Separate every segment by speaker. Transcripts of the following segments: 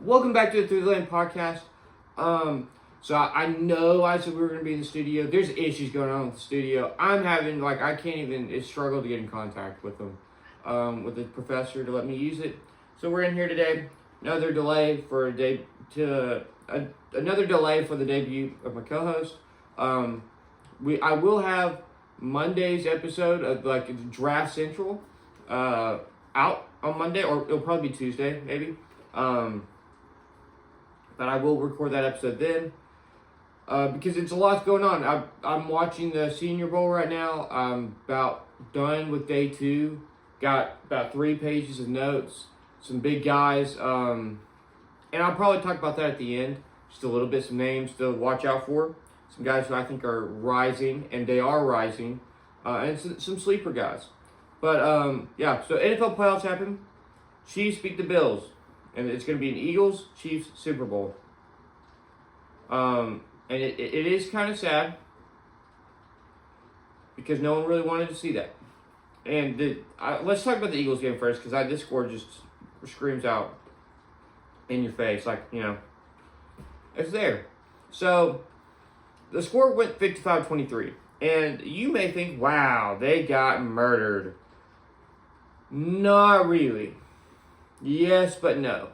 Speaker 1: Welcome back to the Through the Lane podcast. So I know I said we were going to be in the studio. There's issues going on with the studio. I'm having, I can't even, struggle to get in contact with them, with the professor to let me use it. So we're in here today. Another delay for another delay for the debut of my co-host. I will have Monday's episode of Draft Central, out on Monday, or it'll probably be Tuesday, maybe. But I will record that episode then, because it's a lot going on. I'm watching the Senior Bowl right now. I'm about done with day 2. Got about 3 pages of notes, some big guys, and I'll probably talk about that at the end. Just a little bit, some names to watch out for. Some guys who I think are rising, and they are rising, and some sleeper guys. But, so NFL playoffs happen. Chiefs beat the Bills. And it's going to be an Eagles-Chiefs Super Bowl. And it is kind of sad, because no one really wanted to see that. And let's talk about the Eagles game first, because this score just screams out in your face. It's there. So, the score went 55-23. And you may think, wow, they got murdered. Not really. Yes, but no.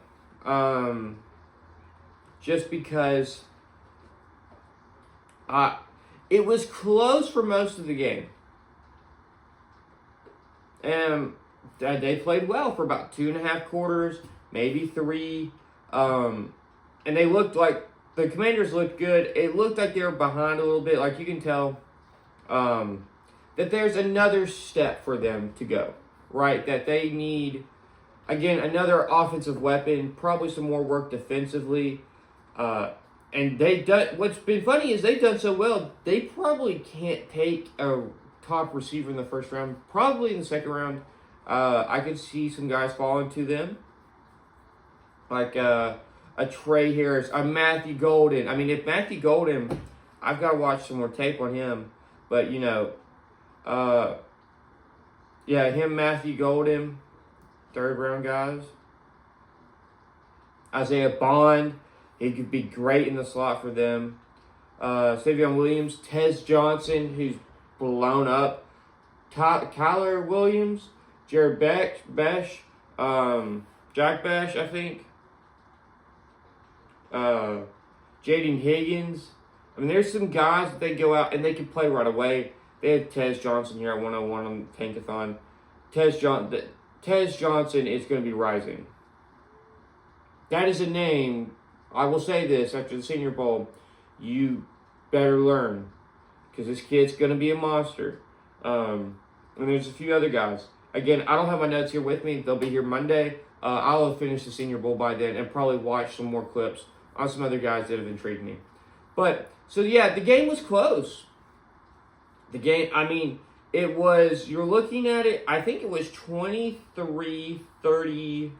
Speaker 1: Just because it was close for most of the game. And they played well for about 2.5 quarters, maybe 3. And they looked like, the Commanders looked good. It looked like they were behind a little bit. Like, you can tell that there's another step for them to go, right? That they need, again, another offensive weapon, probably some more work defensively. And what's been funny is they've done so well, they probably can't take a top receiver in the first round. Probably in the second round, I could see some guys falling to them. Like a Trey Harris, a Matthew Golden. I mean, if Matthew Golden, I've got to watch some more tape on him. But, Matthew Golden, third round guys. Isaiah Bond, he could be great in the slot for them. Savion Williams, Tez Johnson, who's blown up. Kyler Williams, Jared Besh, Jack Besh, I think. Jaden Higgins. I mean, there's some guys that they go out and they can play right away. They had Tez Johnson here at 101 on Tankathon. Tez Johnson is going to be rising. That is a name, I will say this, after the Senior Bowl, you better learn, because this kid's going to be a monster. And there's a few other guys. Again, I don't have my notes here with me. They'll be here Monday. I'll have finished the Senior Bowl by then and probably watch some more clips on some other guys that have intrigued me. But, so yeah, the game was close. It was, you're looking at it, I think it was 23-34,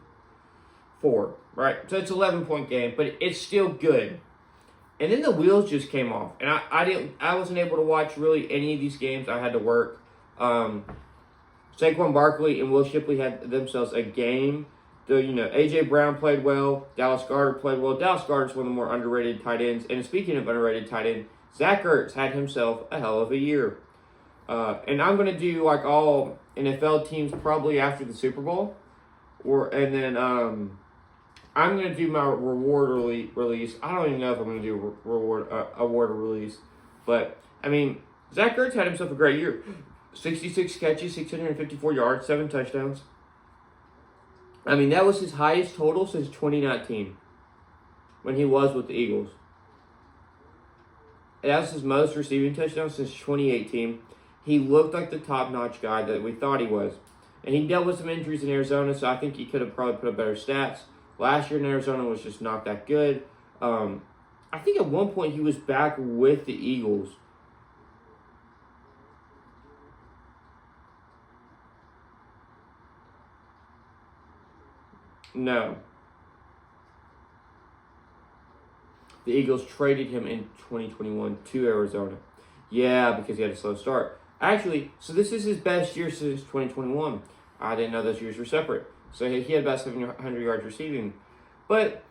Speaker 1: right? So it's an 11-point game, but it's still good. And then the wheels just came off. And I wasn't able to watch really any of these games. I had to work. Saquon Barkley and Will Shipley had themselves a game. A.J. Brown played well. Dallas Goedert played well. Dallas Goedert's one of the more underrated tight ends. And speaking of underrated tight end, Zach Ertz had himself a hell of a year. And I'm going to do all NFL teams probably after the Super Bowl. And then I'm going to do my reward release. I don't even know if I'm going to do award release. But, Zach Ertz had himself a great year. 66 catches, 654 yards, 7 touchdowns. That was his highest total since 2019 when he was with the Eagles. And that's his most receiving touchdowns since 2018. He looked like the top-notch guy that we thought he was. And he dealt with some injuries in Arizona, so I think he could have probably put up better stats. Last year in Arizona was just not that good. I think at one point he was back with the Eagles. No. The Eagles traded him in 2021 to Arizona. Yeah, because he had a slow start. Actually, so this is his best year since 2021. I didn't know those years were separate. So he had about 700 yards receiving. But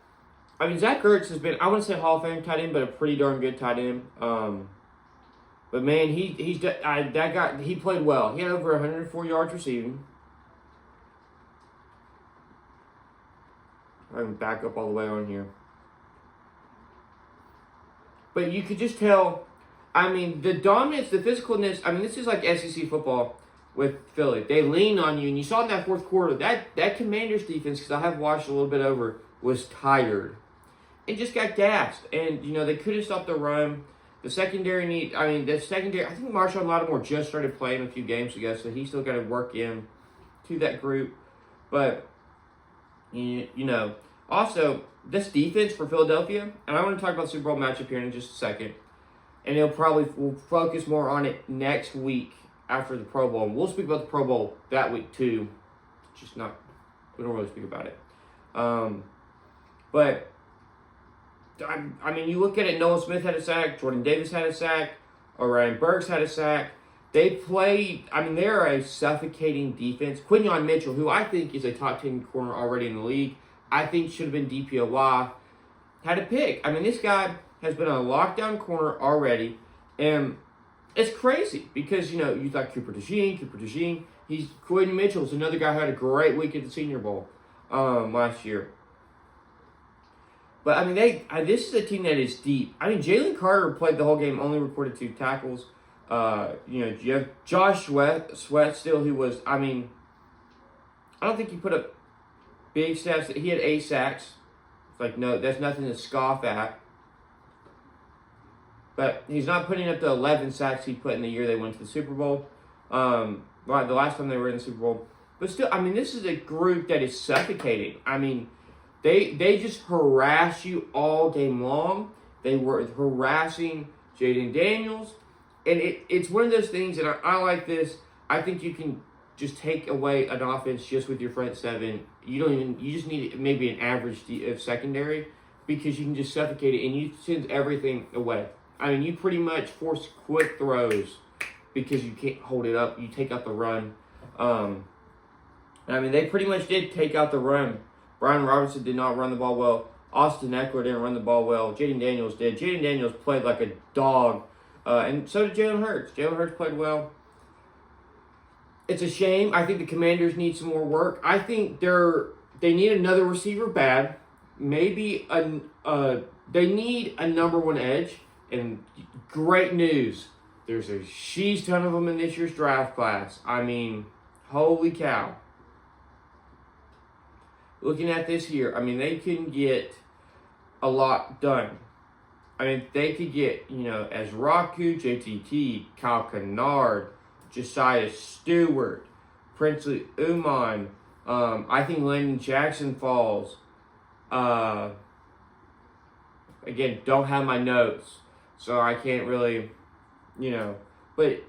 Speaker 1: I mean, Zach Ertz has been, I wouldn't say Hall of Fame tight end, but a pretty darn good tight end. But man, he played well. He had over 104 yards receiving. I can back up all the way on here. But you could just tell, I mean, the dominance, the physicalness, I mean, this is like SEC football with Philly. They lean on you, and you saw in that fourth quarter, that Commanders defense, because I have watched a little bit over, was tired. And just got gassed. And, they couldn't stop the run. The secondary, I think Marshawn Lattimore just started playing a few games ago, so he still got to work in to that group. But, also, this defense for Philadelphia, and I want to talk about the Super Bowl matchup here in just a second, and we'll focus more on it next week after the Pro Bowl. And we'll speak about the Pro Bowl that week too. We don't really speak about it. But, I mean, you look at it, Noah Smith had a sack, Jordan Davis had a sack, Orion Burks had a sack. They played, I mean, they're a suffocating defense. Quinyon Mitchell, who I think is a top 10 corner already in the league, I think should have been DPOY, had a pick. I mean, this guy has been a lockdown corner already, and it's crazy because, you thought Cooper DeJean. Quinyon Mitchell's another guy who had a great week at the Senior Bowl last year. But, I mean, this is a team that is deep. I mean, Jalen Carter played the whole game, only recorded 2 tackles. You have Josh Sweat still, who was, I mean, I don't think he put up big stats. He had 8 sacks. It's like, no, that's nothing to scoff at. But he's not putting up the 11 sacks he put in the year they went to the Super Bowl. The last time they were in the Super Bowl. But still, I mean, this is a group that is suffocating. I mean, they just harass you all game long. They were harassing Jaden Daniels. And it's one of those things, and I like this. I think you can just take away an offense just with your front seven. You just need maybe an average of secondary because you can just suffocate it and you send everything away. I mean, you pretty much force quick throws because you can't hold it up. You take out the run. I mean, they pretty much did take out the run. Brian Robinson did not run the ball well. Austin Eckler didn't run the ball well. Jaden Daniels did. Jaden Daniels played like a dog. And so did Jalen Hurts. Jalen Hurts played well. It's a shame. I think the Commanders need some more work. I think they need another receiver bad. Maybe they need a number 1 edge. And great news. There's a sheesh ton of them in this year's draft class. I mean, holy cow. Looking at this here, I mean, they can get a lot done. I mean, they could get, Ezraku, JTT, Kyle Kennard, Josiah Stewart, Princely Uman. I think Landon Jackson falls. Again, don't have my notes, so I can't really, But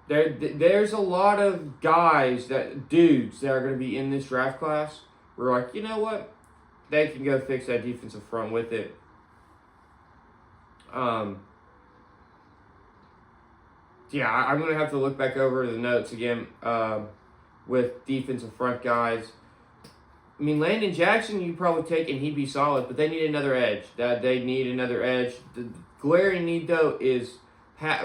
Speaker 1: there's a lot of dudes that are going to be in this draft class. We're like, you know what? They can go fix that defensive front with it. Yeah, I'm going to have to look back over the notes again with defensive front guys. I mean, Landon Jackson, you probably take and he'd be solid, but they need another edge. They need another edge. The glaring need, though, is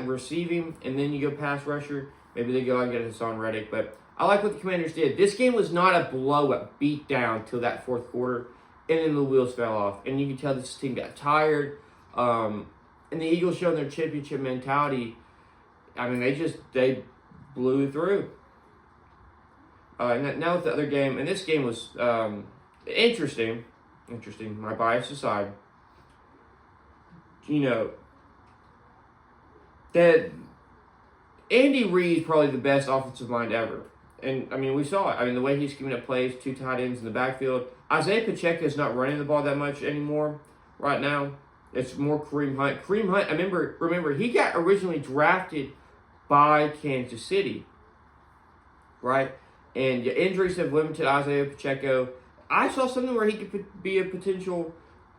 Speaker 1: receiving, and then you go pass rusher. Maybe they go out and get Hassan Reddick, but I like what the Commanders did. This game was not a blowout, beat down till that fourth quarter, and then the wheels fell off. And you can tell this team got tired. And the Eagles showed their championship mentality. I mean, they blew through. Now with the other game, and this game was interesting, my bias aside. That Andy Reid's probably the best offensive mind ever. And, I mean, we saw it. I mean, the way he's scheming up plays, 2 tight ends in the backfield. Isaiah Pacheco is not running the ball that much anymore right now. It's more Kareem Hunt. Kareem Hunt, remember, he got originally drafted by Kansas City, right? And injuries have limited Isaiah Pacheco. I saw something where he could be a potential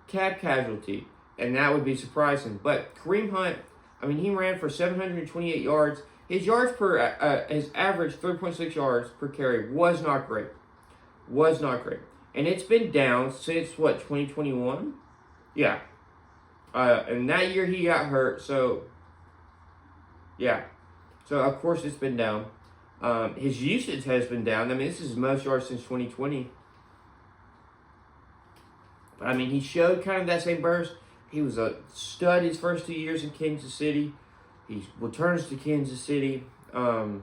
Speaker 1: cap casualty, and that would be surprising. But Kareem Hunt, I mean, he ran for 728 yards. His average 3.6 yards per carry was not great. and it's been down since, 2021? Yeah. And that year he got hurt, so, yeah. So, of course, it's been down. His usage has been down. I mean, this is his most yards since 2020. But, I mean, he showed kind of that same burst. He was a stud his first 2 years in Kansas City. He returns to Kansas City. 7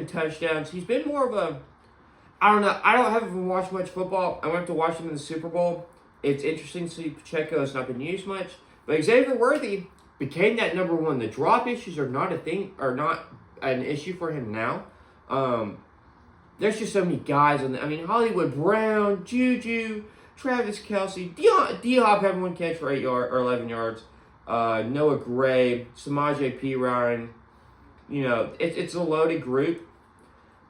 Speaker 1: touchdowns. He's been more of a... I don't know. I haven't watched much football. I went to watch him in the Super Bowl. It's interesting to see Pacheco has not been used much. But Xavier Worthy became that number one. The drop issues are not a thing, are not an issue for him now. There's just so many guys on the... I mean, Hollywood Brown, Juju, Travis Kelce, D-Hop had 1 catch for 8 yards or 11 yards. Noah Gray, Samaje Perine. You know, it's a loaded group.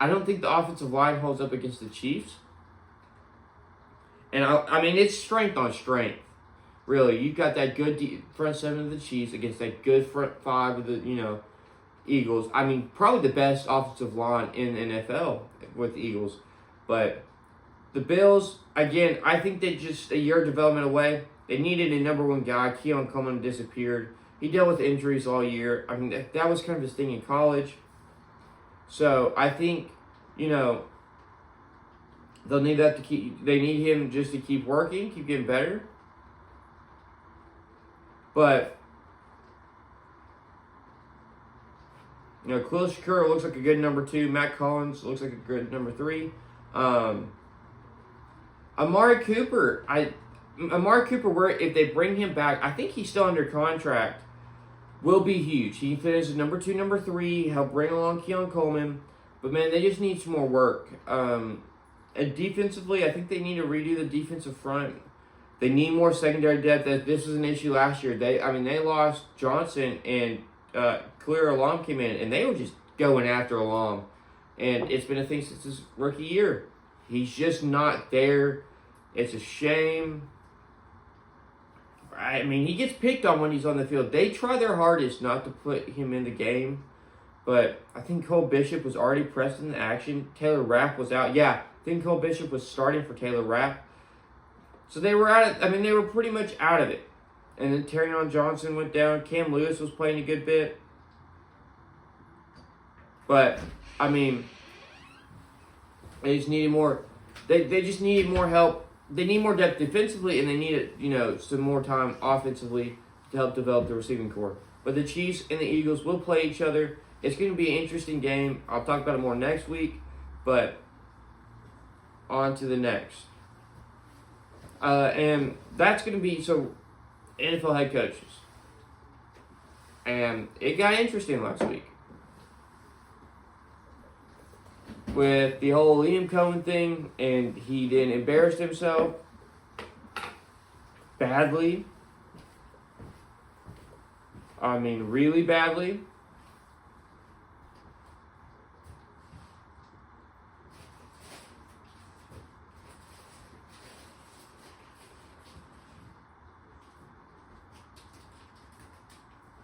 Speaker 1: I don't think the offensive line holds up against the Chiefs. And, I mean, it's strength on strength. Really, you've got that good front 7 of the Chiefs against that good front 5 of the, Eagles. I mean, probably the best offensive line in the NFL with the Eagles. But the Bills, again, I think they're just a year of development away. They needed a number 1 guy. Keon Coleman disappeared. He dealt with injuries all year. I mean, that was kind of his thing in college. So, I think, they'll need that to keep... They need him just to keep working, keep getting better. But, Khalil Shakir looks like a good number 2. Matt Collins looks like a good number 3. Amari Cooper, if they bring him back, I think he's still under contract, will be huge. He finishes number 2, number 3, help bring along Keon Coleman. But, man, they just need some more work. And defensively, I think they need to redo the defensive front. They need more secondary depth. This was an issue last year. They lost Johnson and Khalil Alam came in, and they were just going after Alam. And it's been a thing since his rookie year. He's just not there. It's a shame. I mean, he gets picked on when he's on the field. They try their hardest not to put him in the game. But I think Cole Bishop was already pressed into action. Taylor Rapp was out. Yeah, I think Cole Bishop was starting for Taylor Rapp. So they were out of, they were pretty much out of it. And then Terrion Johnson went down. Cam Lewis was playing a good bit. But, they just needed more. They just needed more help. They need more depth defensively, and they needed, some more time offensively to help develop the receiving core. But the Chiefs and the Eagles will play each other. It's going to be an interesting game. I'll talk about it more next week. But on to the next. And that's going to be, NFL head coaches. And it got interesting last week. With the whole Liam Cohen thing, and he then embarrassed himself badly. Really badly.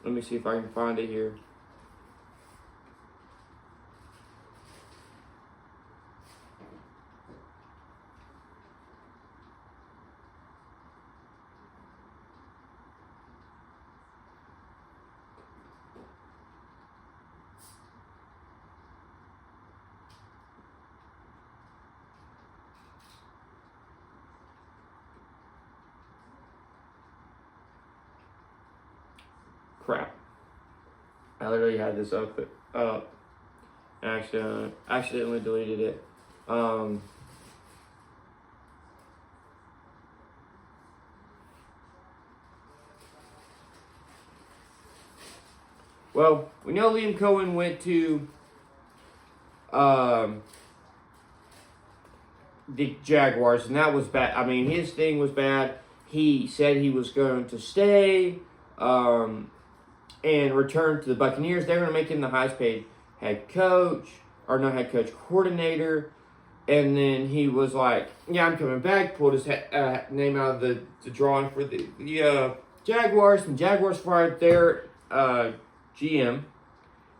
Speaker 1: Let me see if I can find it here. Crap. I literally had this up. Accidentally deleted it. Well, we know Liam Cohen went to the Jaguars, and that was bad. His thing was bad. He said he was going to stay and return to the Buccaneers. They were going to make him the highest paid coordinator. And then he was like, yeah, I'm coming back. Pulled his name out of the drawing for the Jaguars. And Jaguars fired their GM.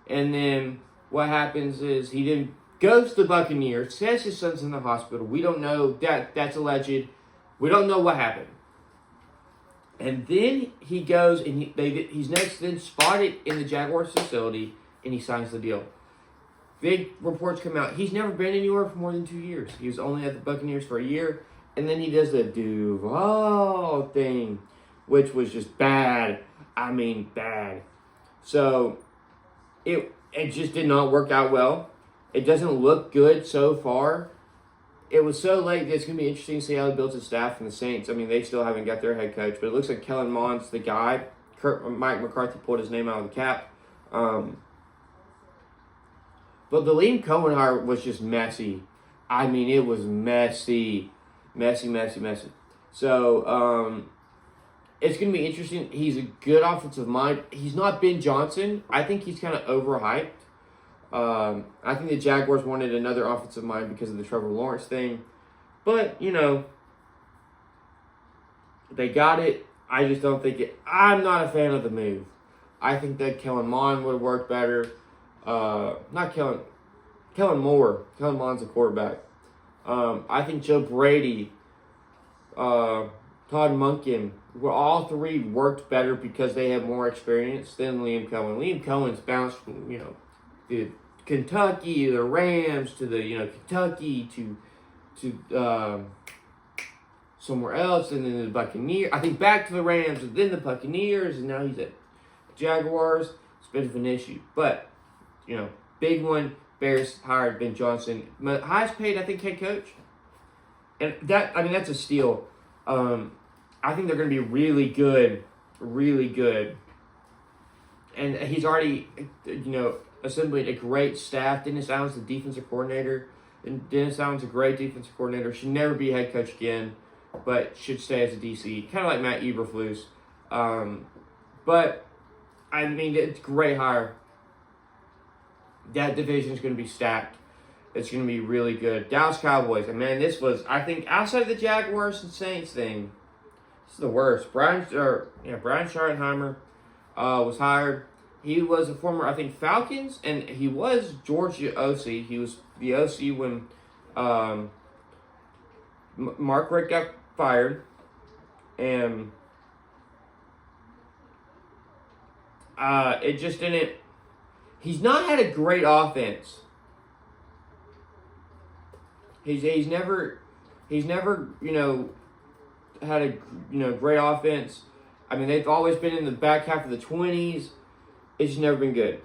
Speaker 1: And then what happens is he didn't Goes to the Buccaneers, says his son's in the hospital. We don't know. That's alleged. We don't know what happened. And then he goes and he's next then spotted in the Jaguars facility, and he signs the deal. Big reports come out. He's never been anywhere for more than 2 years. He was only at the Buccaneers for a year, and then he does the Duval thing, which was just bad. I mean, bad. So it just did not work out well. It doesn't look good so far. It was so late that it's going to be interesting to see how he builds his staff from the Saints. I mean, they still haven't got their head coach, but it looks like Kellen Mond's the guy. Mike McCarthy pulled his name out of the cap. But the Liam Cohen hire was just messy. I mean, it was messy. Messy. So, it's going to be interesting. He's a good offensive mind. He's not Ben Johnson. I think he's kind of overhyped. I think the Jaguars wanted another offensive mind because of the Trevor Lawrence thing. But, they got it. I just don't think it. I'm not a fan of the move. I think that Kellen Mond would have worked better. Not Kellen Moore. Kellen Mond's a quarterback. I think Joe Brady, Todd Monken, all three worked better because they have more experience than Liam Cohen. Liam Cohen's bounced from, the Kentucky, the Rams, to the, Kentucky, to somewhere else, and then the Buccaneers. I think back to the Rams, and then the Buccaneers, and now he's at Jaguars. It's a bit of an issue. But, big one, Bears hired Ben Johnson. Highest paid, I think, head coach. And that's a steal. I think they're going to be really good. And he's already, assembling a great staff. Dennis Allen's the defensive coordinator. And Dennis Allen's a great defensive coordinator. Should never be a head coach again, but should stay as a DC. Kind of like Matt Eberflus. But, it's a great hire. That division is going to be stacked. It's going to be really good. Dallas Cowboys. And, man, this was, I think, outside of the Jaguars and Saints thing, this is the worst. Brian Schottenheimer was hired. He was a former, I think, Falcons, and he was Georgia OC. He was the OC when Mark Richt got fired. And it just didn't. He's not had a great offense. He's never had a great offense. I mean, they've always been in the back half of the 20s. It's just never been good.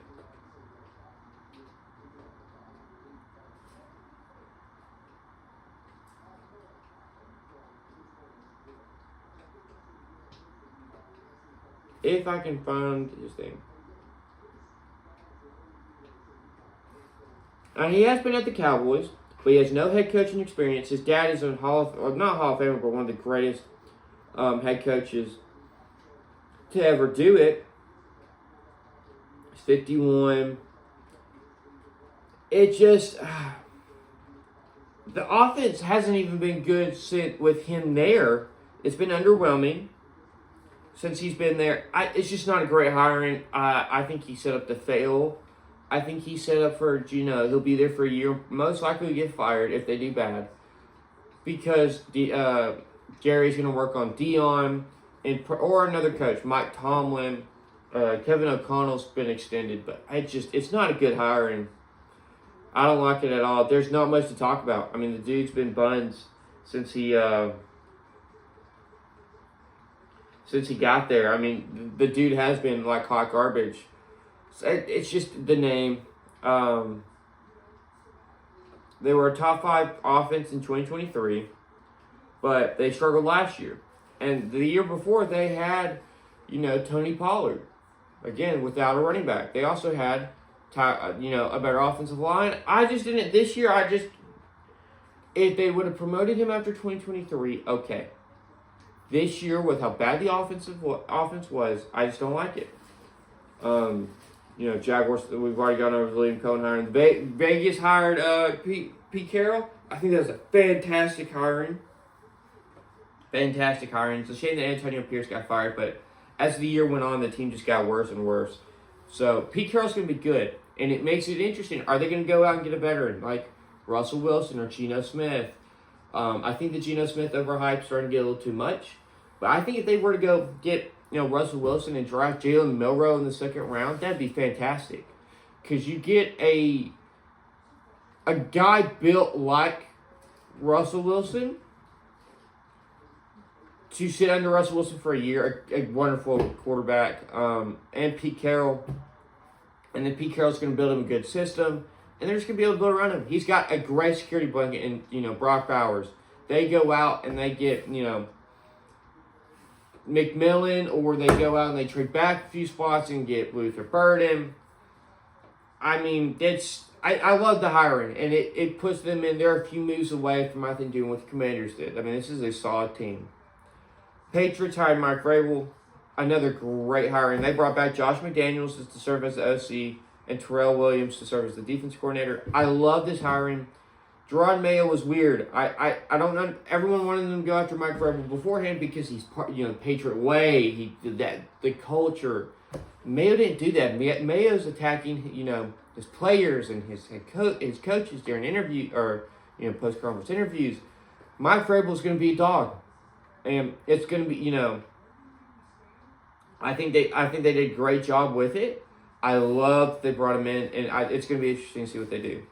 Speaker 1: If I can find his thing. He has been at the Cowboys, but he has no head coaching experience. His dad is a not Hall of Famer, but one of the greatest head coaches to ever do it. He's 51. It just the offense hasn't even been good since with him there. It's been underwhelming since he's been there. It's just not a great hiring. I think he's set up to fail. I think he's set up for, he'll be there for a year. Most likely get fired if they do bad. Because Jerry's going to work on Dion or another coach, Mike Tomlin. Kevin O'Connell's been extended, but it's not a good hiring. I don't like it at all. There's not much to talk about. I mean, the dude's been buns since he got there. I mean, the dude has been like hot garbage. So it's just the name. They were a top 5 offense in 2023, but they struggled last year. And the year before, they had, Tony Pollard. Again, without a running back. They also had, a better offensive line. I just didn't. This year, if they would have promoted him after 2023, okay. This year, with how bad the offense was, I just don't like it. Jaguars, we've already gone over the Liam Cohen hiring. Vegas hired Pete Carroll. I think that was a fantastic hiring. It's a shame that Antonio Pierce got fired, but as the year went on, the team just got worse and worse. So Pete Carroll's going to be good. And it makes it interesting. Are they going to go out and get a veteran like Russell Wilson or Geno Smith? I think the Geno Smith overhype starting to get a little too much. But I think if they were to go get Russell Wilson and draft Jalen Milroe in the second round, that'd be fantastic. Because you get a guy built like Russell Wilson to sit under Russell Wilson for a year, a wonderful quarterback, and Pete Carroll. And then Pete Carroll's going to build him a good system, and they're just going to be able to build around him. He's got a great security blanket in, Brock Bowers. They go out and they get, McMillan, or they go out and they trade back a few spots and get Luther Burden. I mean, I love the hiring, and it puts them in. They're a few moves away from, I think, doing what the Commanders did. I mean, this is a solid team. Patriots hired Mike Vrabel, another great hiring. They brought back Josh McDaniels to serve as the OC and Terrell Williams to serve as the defense coordinator. I love this hiring. Jerod Mayo was weird. I don't know. Everyone wanted them to go after Mike Vrabel beforehand because he's part, Patriot way. He did that, the culture. Mayo didn't do that. Mayo's attacking, his players and his coaches during post conference interviews. Mike Vrabel's going to be a dog, and it's going to be, I think they did a great job with it. I love they brought him in, and it's going to be interesting to see what they do.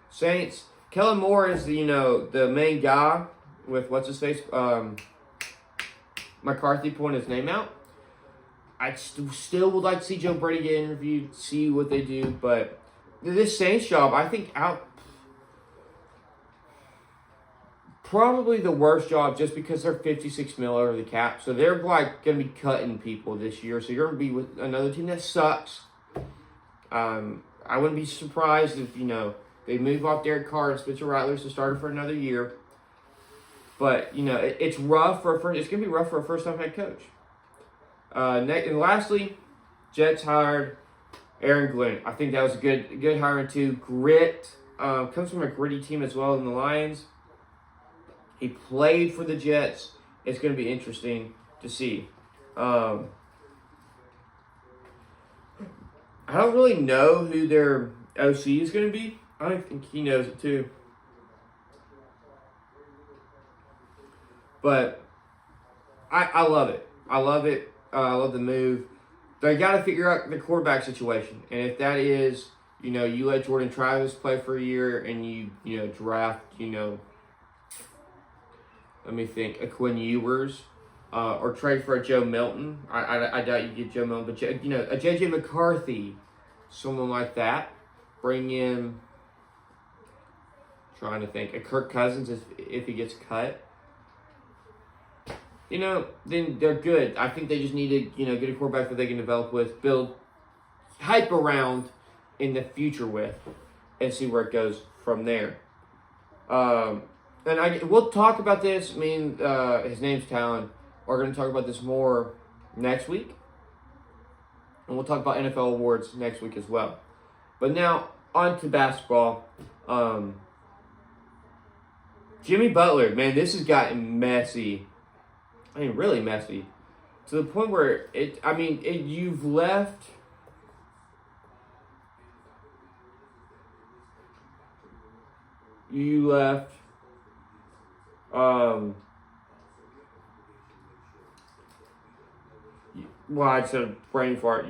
Speaker 1: Saints. Kellen Moore is the main guy with what's his face. McCarthy pulling his name out. I still would like to see Joe Brady get interviewed, see what they do, but this Saints job, I think, probably the worst job just because they're $56 million over the cap, so they're going to be cutting people this year. So you're going to be with another team that sucks. I wouldn't be surprised if they move off Derek Carr and Spencer Rattler's to start for another year. But, it's rough it's going to be rough for a first-time head coach. And lastly, Jets hired Aaron Glenn. I think that was a good hiring too. Grit. Comes from a gritty team as well in the Lions. He played for the Jets. It's going to be interesting to see. I don't really know who their OC is going to be. I think he knows it too. But I love it. I love it. I love the move. They got to figure out the quarterback situation. And if that is, you let Jordan Travis play for a year and you draft, let me think, a Quinn Ewers, or trade for a Joe Milton. I doubt you get Joe Milton, but, a J.J. McCarthy, someone like that. Bring in, trying to think, a Kirk Cousins if he gets cut. Then they're good. I think they just need to, get a quarterback that they can develop with, build hype around in the future with, and see where it goes from there. And we'll talk about this. His name's Talon. We're going to talk about this more next week. And we'll talk about NFL awards next week as well. But now, on to basketball. Jimmy Butler, man, this has gotten messy. Really messy. To the point where you've left. I said a brain fart.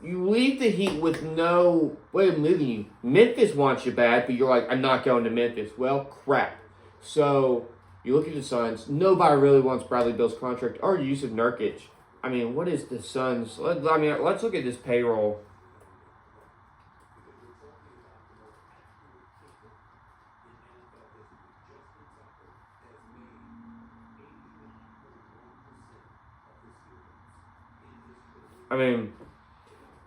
Speaker 1: You leave the Heat with no way of moving you. Memphis wants you bad, but you're like, I'm not going to Memphis. Well, crap. So you look at the Suns. Nobody really wants Bradley Beal's contract or Yusuf Nurkic. What is the Suns? Let's look at this payroll.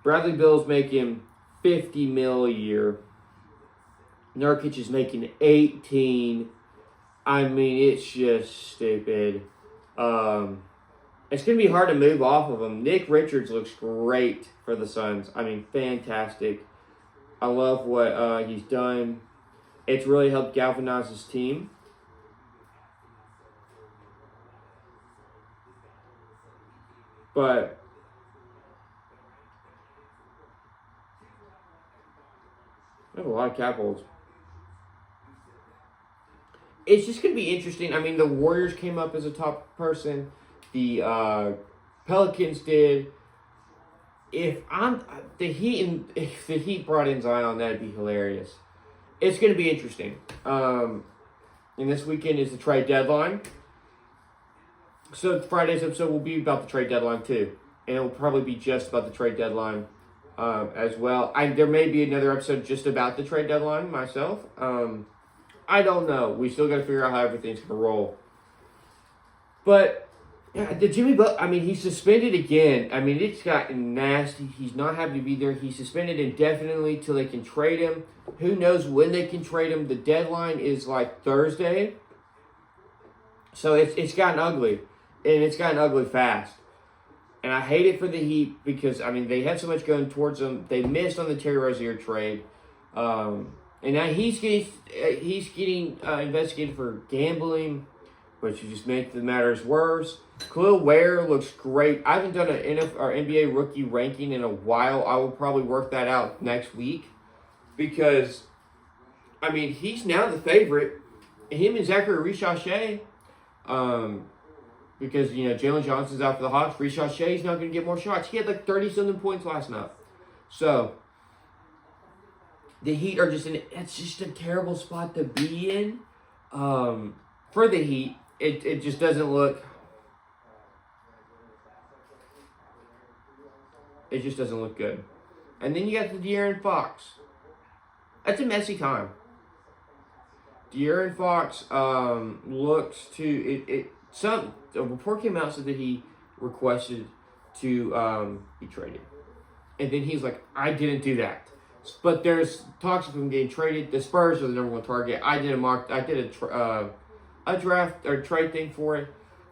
Speaker 1: Bradley Beal's making $50 million a year. Nurkic is making 18. It's just stupid. It's going to be hard to move off of him. Nick Richards looks great for the Suns. Fantastic. I love what he's done. It's really helped galvanize his team. But There's a lot of cap holds. It's just going to be interesting. I mean, the Warriors came up as a top person. The Pelicans did. If the Heat brought in Zion, that'd be hilarious. It's going to be interesting. And this weekend is the trade deadline. So Friday's episode will be about the trade deadline too, and it will probably be just about the trade deadline as well. There may be another episode just about the trade deadline myself. I don't know. We still got to figure out how everything's going to roll. But yeah, the Jimmy Butler, I mean, he's suspended again. I mean, it's gotten nasty. He's not happy to be there. He's suspended indefinitely till they can trade him. Who knows when they can trade him? The deadline is like Thursday. So it's gotten ugly. And it's gotten ugly fast. And I hate it for the Heat because, I mean, they had so much going towards them. They missed on the Terry Rozier trade. And now he's getting investigated for gambling, which just makes the matters worse. Khalil Ware looks great. I haven't done an NBA rookie ranking in a while. I will probably work that out next week because, I mean, he's now the favorite. Him and Zachary Richardson, because, you know, Jalen Johnson's out for the Hawks. Richardson, not going to get more shots. He had like 30-something points last night. So, the Heat are it's just a terrible spot to be in. For the Heat, it just doesn't look... It just doesn't look good. And then you got the De'Aaron Fox. That's a messy time. De'Aaron Fox looks to... A report came out said that he requested to be traded. And then he's like, I didn't do that. But there's talks of him getting traded. The Spurs are the number one target. I did a draft or trade thing for it.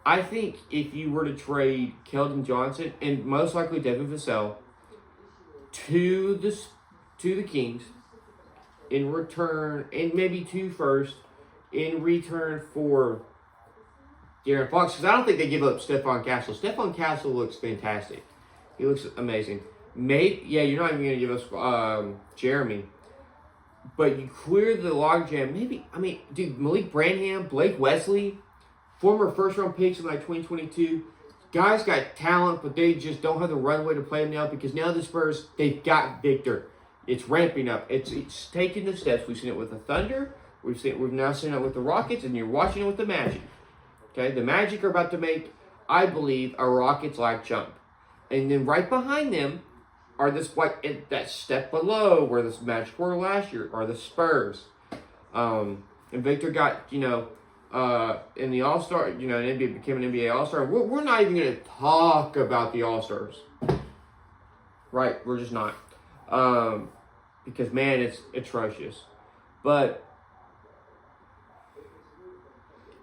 Speaker 1: I think if you were to trade Keldon Johnson and most likely Devin Vassell to the Kings in return, and maybe 2 firsts in return for De'Aaron Fox, because I don't think they give up Stephon Castle. Stephon Castle looks fantastic. He looks amazing. You're not even going to give us Jeremy. But you clear the logjam. Malik Branham, Blake Wesley, former first-round picks in like 2022. Guys got talent, but they just don't have the runway to play them now because now the Spurs, they've got Victor. It's ramping up. It's taking the steps. We've seen it with the Thunder. We've now seen it with the Rockets, and you're watching it with the Magic. Okay, the Magic are about to make, I believe, a Rockets-like jump. And then right behind them are that step below where the Magic were last year, are the Spurs. And Victor got, in the All-Star, NBA became an NBA All-Star. We're not even going to talk about the All-Stars. Right, we're just not. Because, man, it's atrocious. But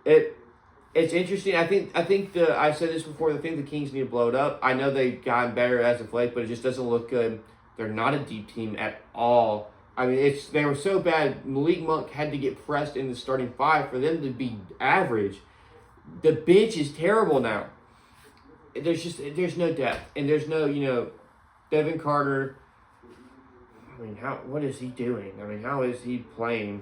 Speaker 1: it's interesting. I think I said this before. I think the Kings need to blow it up. I know they've gotten better as of late, but it just doesn't look good. They're not a deep team at all. I mean, they were so bad. Malik Monk had to get pressed in the starting 5 for them to be average. The bench is terrible now. There's no depth, and there's no Devin Carter. I mean, what is he doing? I mean, how is he playing?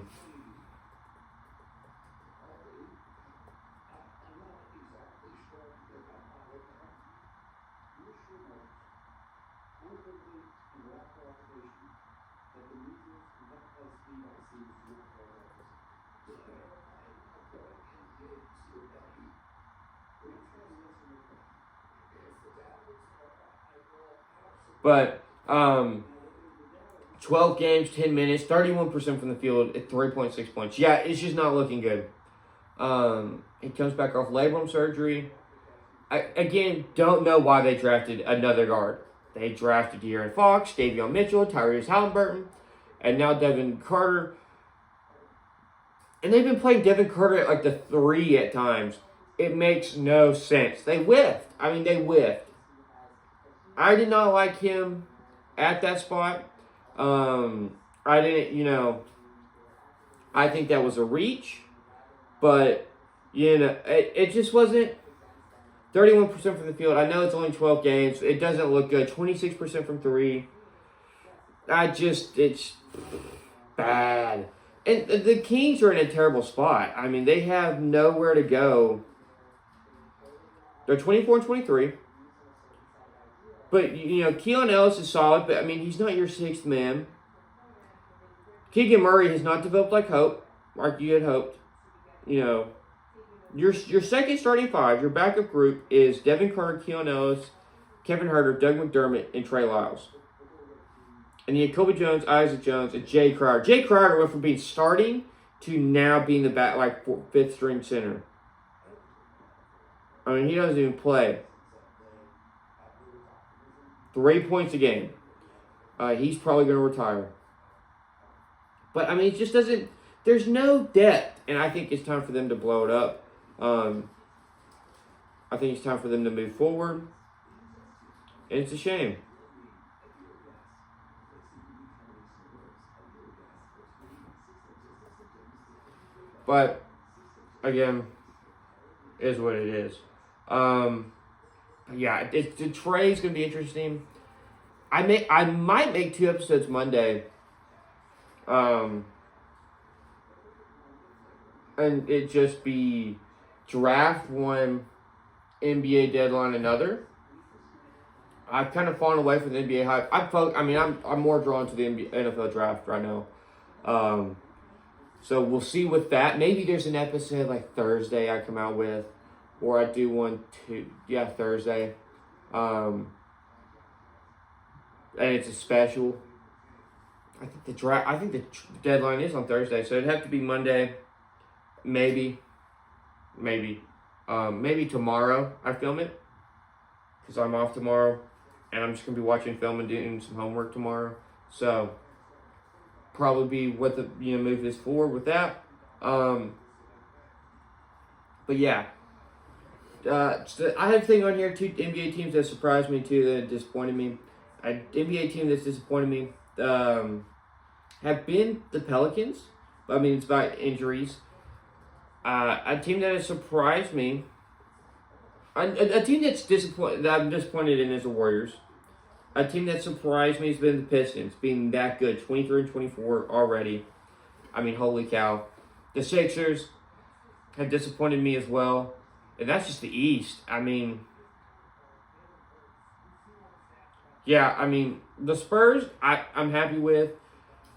Speaker 1: But 12 games, 10 minutes, 31% from the field at 3.6 points. Yeah, it's just not looking good. He comes back off labrum surgery. I don't know why they drafted another guard. They drafted De'Aaron Fox, Davion Mitchell, Tyrese Halliburton, and now Devin Carter. And they've been playing Devin Carter at like the 3 at times. It makes no sense. They whiffed. They whiffed. I did not like him at that spot. I didn't, I think that was a reach. But, it just wasn't 31% from the field. I know it's only 12 games. It doesn't look good. 26% from 3. Bad bad. And the Kings are in a terrible spot. I mean, they have nowhere to go. They're 24-23. But, Keon Ellis is solid, but, I mean, he's not your sixth man. Keegan Murray has not developed like you had hoped. Your second starting five, your backup group is Devin Carter, Keon Ellis, Kevin Huerter, Doug McDermott, and Trey Lyles. And you had Kobe Jones, Isaac Jones, and Jay Crowder. Jay Crowder went from being starting to now being the fifth string center. I mean, he doesn't even play. 3 points a game. He's probably going to retire. But, I mean, it just doesn't... There's no depth. And I think it's time for them to blow it up. I think it's time for them to move forward. And it's a shame. But, again, it is what it is. Yeah, the trade's going to be interesting. I might make 2 episodes Monday. And it just be draft one, NBA deadline another. I've kind of fallen away from the NBA hype. I'm more drawn to the NFL draft right now. So we'll see with that. Maybe there's an episode like Thursday I come out with, or I do one Thursday. And it's a special. I think the deadline is on Thursday, so it'd have to be Monday. Maybe tomorrow I film it, because I'm off tomorrow, and I'm just gonna be watching film and doing some homework tomorrow. So probably be what the move is forward with that. But yeah, so I have a thing on here, 2 NBA teams that surprised me too, that disappointed me. An NBA team that's disappointed me have been the Pelicans. I mean, it's about injuries. A team that has surprised me, a team that I'm disappointed in is the Warriors. A team that surprised me has been the Pistons, being that good, 23-24 already. I mean, holy cow. The Sixers have disappointed me as well, and that's just the East. I mean, yeah, the Spurs I'm happy with.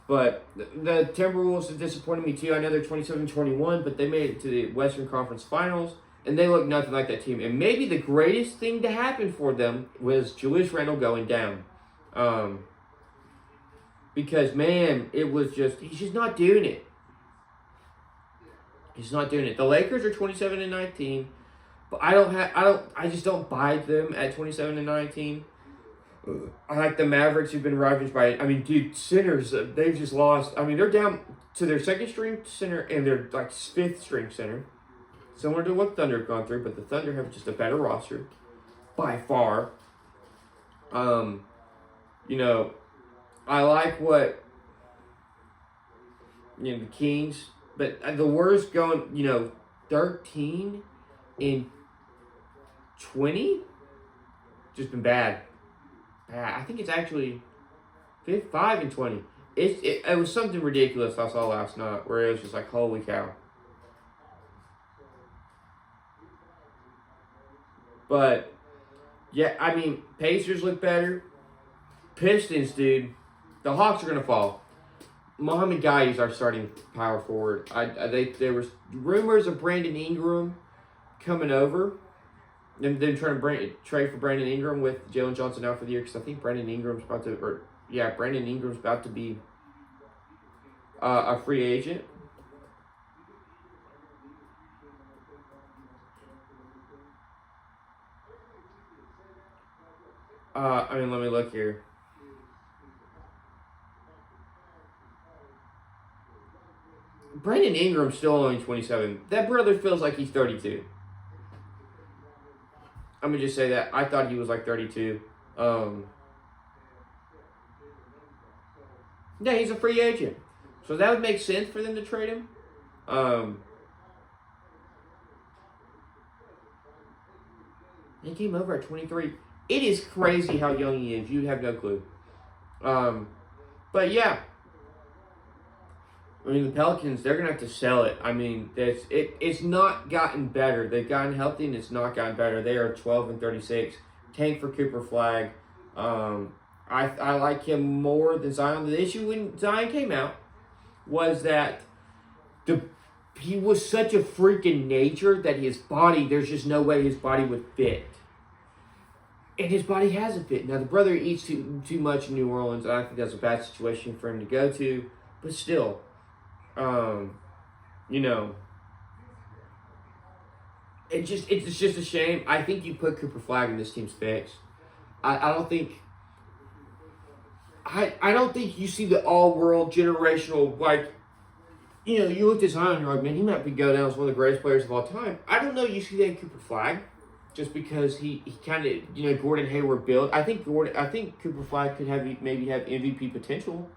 Speaker 1: But the Timberwolves have disappointed me too. I know they're 27-21, but they made it to the Western Conference Finals, and they look nothing like that team. And maybe the greatest thing to happen for them was Julius Randle going down. Because, man, it was he's just not doing it. He's not doing it. The Lakers are 27-19, but I just don't buy them at 27-19. I like the Mavericks, who've been ravaged by it. Centers, they've just lost. They're down to their second string center and their fifth string center. Similar to what Thunder have gone through, but the Thunder have just a better roster by far. I like what the Kings, but the Warriors going 13-20, just been bad. I think it's actually 5-20. It was something ridiculous I saw last night where it was just like, holy cow. But, yeah, Pacers look better. Pistons, dude. The Hawks are going to fall. Mohamed Guy is our starting power forward. There was rumors of Brandon Ingram coming over. Them trying to trade for Brandon Ingram with Jalen Johnson out for the year, because I think Brandon Ingram's about to be a free agent. Let me look here. Brandon Ingram's still only 27. That brother feels like he's 32. I'm going to just say that. I thought he was like 32. Yeah, he's a free agent. So that would make sense for them to trade him. He came over at 23. It is crazy how young he is. You'd have no clue. But yeah. I mean, the Pelicans, they're going to have to sell it. I mean, it's not gotten better. They've gotten healthy, and it's not gotten better. They are 12-36. Tank for Cooper Flag. I like him more than Zion. The issue when Zion came out was that he was such a freak in nature that his body, there's just no way his body would fit. And his body hasn't fit. Now, the brother eats too much in New Orleans, and I think that's a bad situation for him to go to. But still, you know, it's just a shame. I think you put Cooper Flag in this team's fix. I don't think you see the all-world generational, like, you know, you look at Zion, you're like, man, he might go down as one of the greatest players of all time. I don't know you see that in Cooper Flag, just because he kind of, you know, Gordon Hayward built. I think Cooper Flag could maybe have MVP potential.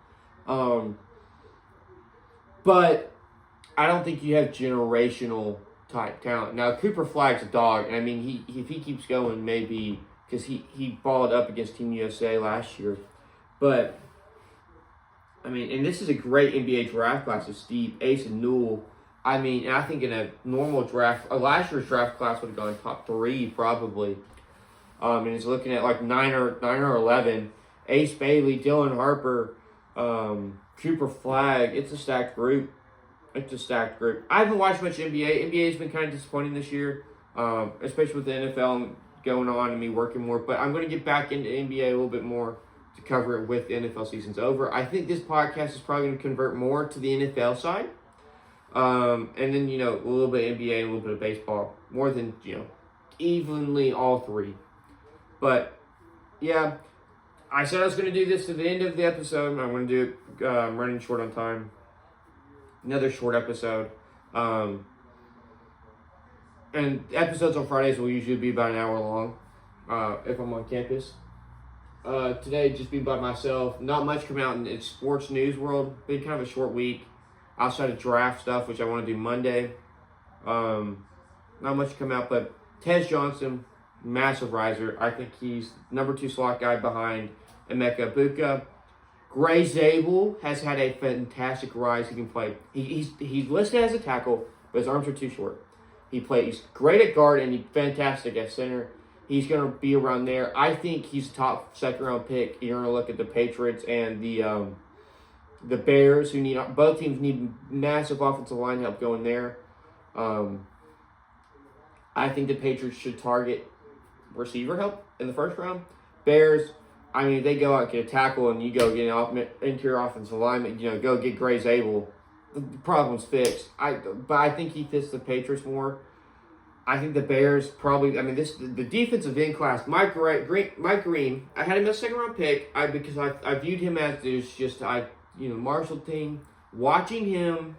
Speaker 1: But I don't think you have generational type talent. Now, Cooper Flag's a dog, and I mean, if he keeps going, maybe, because he balled up against Team USA last year. But, I mean, and this is a great NBA draft class of Steve, Ace, and Newell. I mean, and I think in a normal draft, last year's draft class would have gone top 3 probably. And he's looking at like 9 or 11. Ace Bailey, Dylan Harper, Cooper Flag. It's a stacked group. I haven't watched much NBA. NBA has been kind of disappointing this year, especially with the NFL going on and me working more. But I'm going to get back into NBA a little bit more to cover it with the NFL season's over. I think this podcast is probably going to convert more to the NFL side. And then, you know, a little bit of NBA, a little bit of baseball. More than, you know, evenly all 3. But, yeah, I said I was going to do this to the end of the episode. I'm going to do it. I'm running short on time. Another short episode. And episodes on Fridays will usually be about an hour long if I'm on campus. Today, just be by myself. Not much coming out in sports news world. Been kind of a short week. Outside of draft stuff, which I want to do Monday. Not much come out, but Tez Johnson, massive riser. I think he's number 2 slot guy behind Emeka Egbuka. Gray Zabel has had a fantastic rise. He can play. He's listed as a tackle, but his arms are too short. He's great at guard and he's fantastic at center. He's going to be around there. I think he's a top 2nd round pick. You're going to look at the Patriots and the Bears, both teams need massive offensive line help going there. I think the Patriots should target receiver help in the first round. Bears, I mean, if they go out and get a tackle and you go get an interior offensive lineman, you know, go get Gray Zabel, the problem's fixed. But I think he fits the Patriots more. I think the Bears probably, I mean, the defensive end class, Mike Green, I had him as a 2nd round pick because I viewed him as just Marshall team. Watching him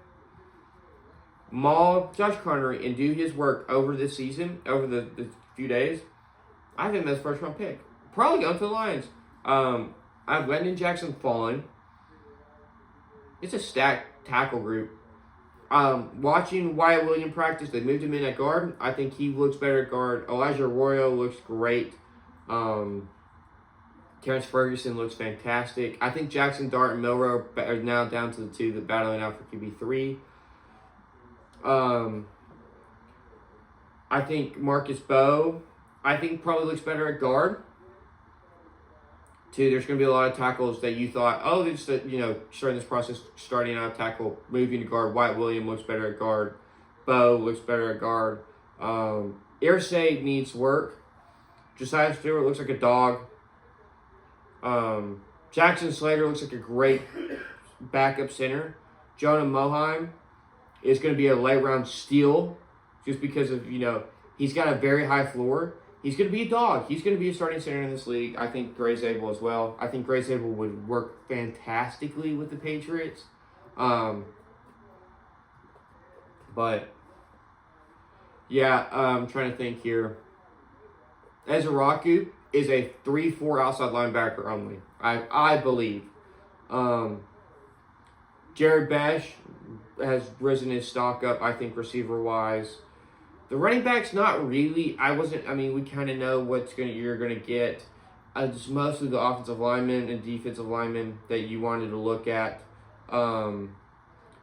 Speaker 1: maul Josh Connery and do his work over this season, over the few days, I think that's 1st round pick. Probably going to the Lions. I have Landon Jackson falling. It's a stacked tackle group. Watching Wyatt Williams practice, they moved him in at guard. I think he looks better at guard. Elijah Arroyo looks great. Terrence Ferguson looks fantastic. I think Jackson Dart and Milroe are now down to the 2 that battling out for QB3. I think Marcus Bowe, probably looks better at guard. 2, there's going to be a lot of tackles that you thought, starting this process, starting out tackle, moving to guard. Wyatt Williams looks better at guard. Bowe looks better at guard. Irsay needs work. Josiah Stewart looks like a dog. Jackson Slater looks like a great backup center. Jonah Moheim is going to be a late round steal just because of, he's got a very high floor. He's going to be a dog. He's going to be a starting center in this league. I think Gray Zabel as well. I think Gray Zabel would work fantastically with the Patriots. But, yeah, I'm trying to think here. Ezra Raku is a 3-4 outside linebacker only, I believe. Jared Bash has risen his stock up, I think, receiver-wise. The running back's not really. We kind of know you're gonna get. It's mostly the offensive linemen and defensive linemen that you wanted to look at.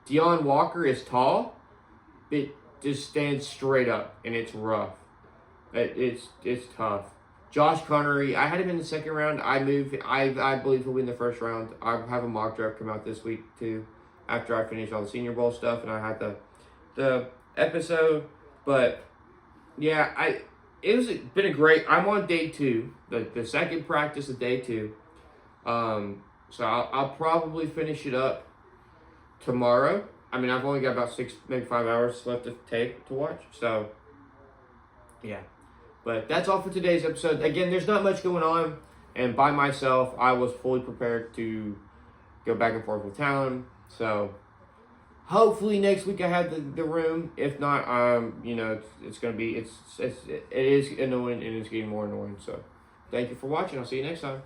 Speaker 1: Deion Walker is tall, but just stands straight up, and it's rough. It's tough. Josh Connery, I had him in the second round. I believe he'll win the first round. I have a mock draft come out this week too, after I finish all the Senior Bowl stuff and I had the episode. But yeah, it's been a great. I'm on day 2, the second practice of day 2. So I'll probably finish it up tomorrow. I mean, I've only got about 6, maybe 5 hours left of tape to watch. So yeah. But that's all for today's episode. Again, there's not much going on. And by myself, I was fully prepared to go back and forth with Talon. So hopefully next week I have the room. If not, it's going to be, it is annoying and it's getting more annoying. So thank you for watching. I'll see you next time.